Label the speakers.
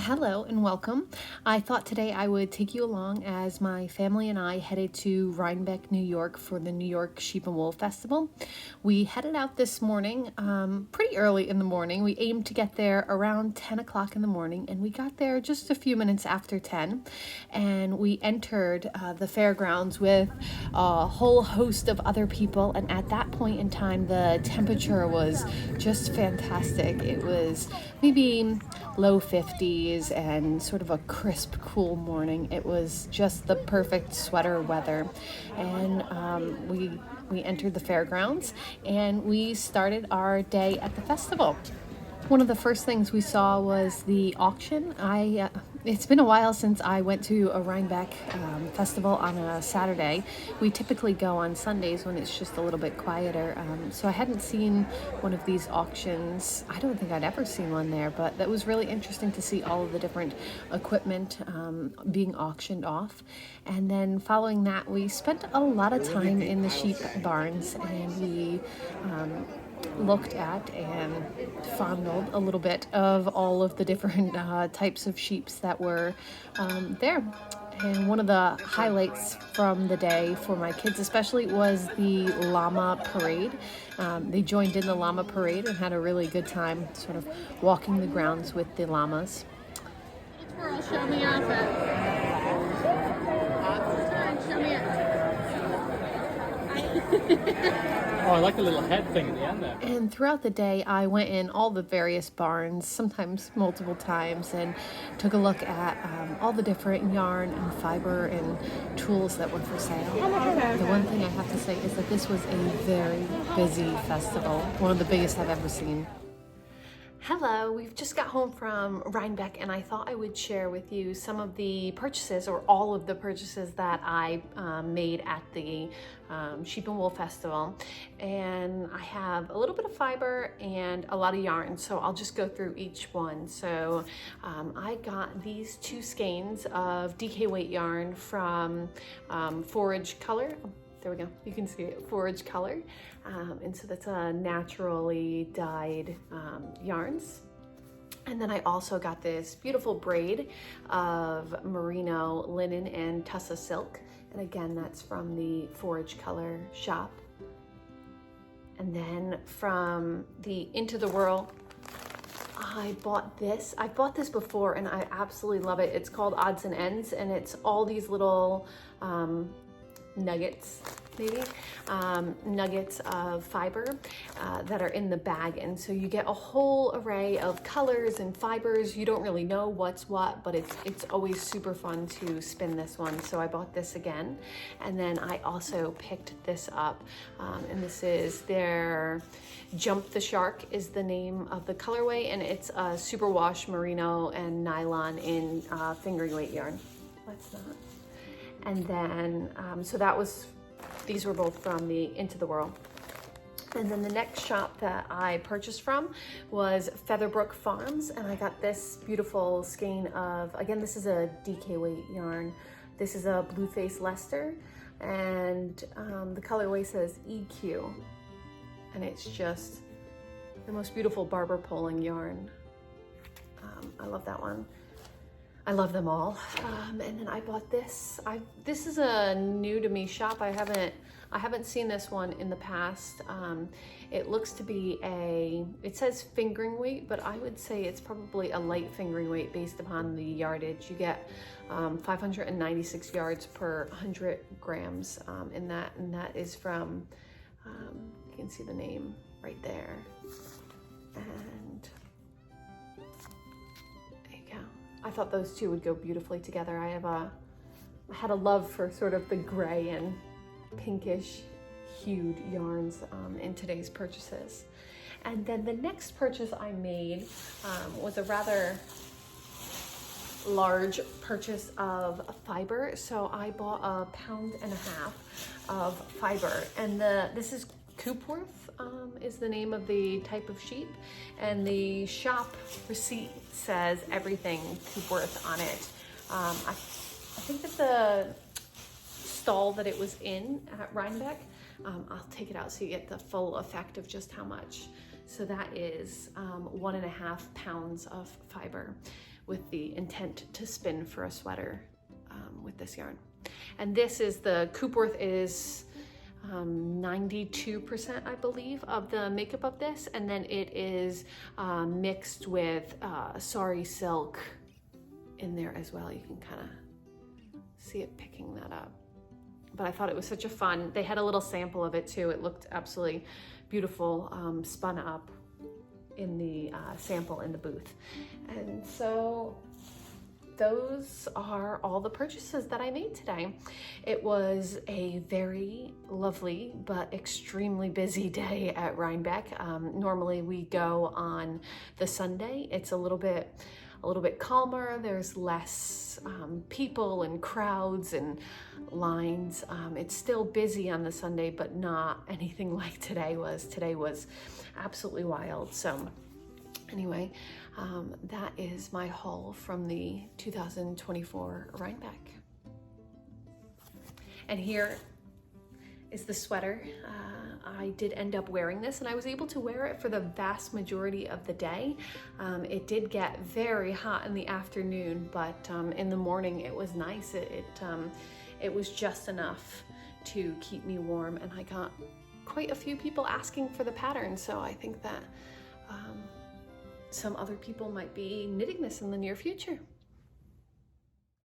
Speaker 1: Hello and welcome. I thought today I would take you along as my family and I headed to Rhinebeck, New York for the New York Sheep and Wool Festival. We headed out this morning, pretty early in the morning. We aimed to get there around 10 o'clock in the morning, and we got there just a few minutes after 10. And we entered the fairgrounds with a whole host of other people, and at that point in time the temperature was just fantastic. It was maybe low 50s and sort of a crisp, cool morning. It was just the perfect sweater weather. And we entered the fairgrounds and we started our day at the festival. One of the first things we saw was the auction. It's been a while since I went to a Rhinebeck festival on a Saturday. We typically go on Sundays when it's just a little bit quieter. So I hadn't seen one of these auctions. I don't think I'd ever seen one there, but that was really interesting to see all of the different equipment being auctioned off. And then following that, we spent a lot of time in the sheep barns, and we looked at and fondled a little bit of all of the different types of sheeps that were there. And one of the highlights from the day for my kids especially was the llama parade. They joined in the llama parade and had a really good time sort of walking the grounds with the llamas.
Speaker 2: Squirrel, show me off
Speaker 3: Oh, I like the little head thing at the end there.
Speaker 1: And throughout the day, I went in all the various barns, sometimes multiple times, and took a look at all the different yarn and fiber and tools that were for sale. The one thing I have to say is that this was a very busy festival, one of the biggest I've ever seen. Hello, we've just got home from Rhinebeck, and I thought I would share with you some of the purchases, or all of the purchases that I made at the Sheep and Wool Festival. And I have a little bit of fiber and a lot of yarn, so I'll just go through each one. So I got these two skeins of DK weight yarn from Forage Color. There we go, you can see it, Forage Color. And so that's a naturally dyed yarns. And then I also got this beautiful braid of merino linen and tussa silk. And again, that's from the Forage Color shop. And then from the Into the Whirl, I bought this. I've bought this before and I absolutely love it. It's called Odds and Ends, and it's all these little nuggets, maybe nuggets of fiber that are in the bag, and so you get a whole array of colors and fibers. You don't really know what's what, but it's always super fun to spin this one. So I bought this again, and then I also picked this up, and this is their Jump the Shark is the name of the colorway, and it's a superwash merino and nylon in fingering weight yarn. What's that? And then, so that was, these were both from the Into the Whirl. And then the next shop that I purchased from was Featherbrook Farms, and I got this beautiful skein of, again, this is a DK weight yarn. This is a Blueface Leicester, and the colorway says EQ. And it's just the most beautiful barber poling yarn. I love that one. I love them all. And then I bought this. This is a new to me shop. I haven't seen this one in the past. It looks to be it says fingering weight, but I would say it's probably a light fingering weight based upon the yardage. You get 596 yards per 100 grams in that, and that is from, you can see the name right there. And I thought those two would go beautifully together. I had a love for sort of the gray and pinkish hued yarns in today's purchases. And then the next purchase I made was a rather large purchase of fiber. So I bought 1.5 pounds of fiber, and this is Coopworth is the name of the type of sheep, and the shop receipt says everything Coopworth on it. I think that the stall that it was in at Rhinebeck, I'll take it out so you get the full effect of just how much. So that is 1.5 pounds of fiber, with the intent to spin for a sweater with this yarn. And this is the Coopworth is 92%, I believe, of the makeup of this, and then it is mixed with sari silk in there as well. You can kind of see it picking that up. But I thought it was such a fun, they had a little sample of it too. It looked absolutely beautiful, spun up in the sample in the booth. And so those are all the purchases that I made today. It was a very lovely but extremely busy day at Rhinebeck. Normally we go on the Sunday. It's a little bit calmer. There's less people and crowds and lines. It's still busy on the Sunday, but not anything like today was. Today was absolutely wild. So anyway, that is my haul from the 2024 Rhinebeck. And here is the sweater. I did end up wearing this, and I was able to wear it for the vast majority of the day. It did get very hot in the afternoon, but in the morning it was nice. It was just enough to keep me warm, and I got quite a few people asking for the pattern, so I think that some other people might be knitting this in the near future.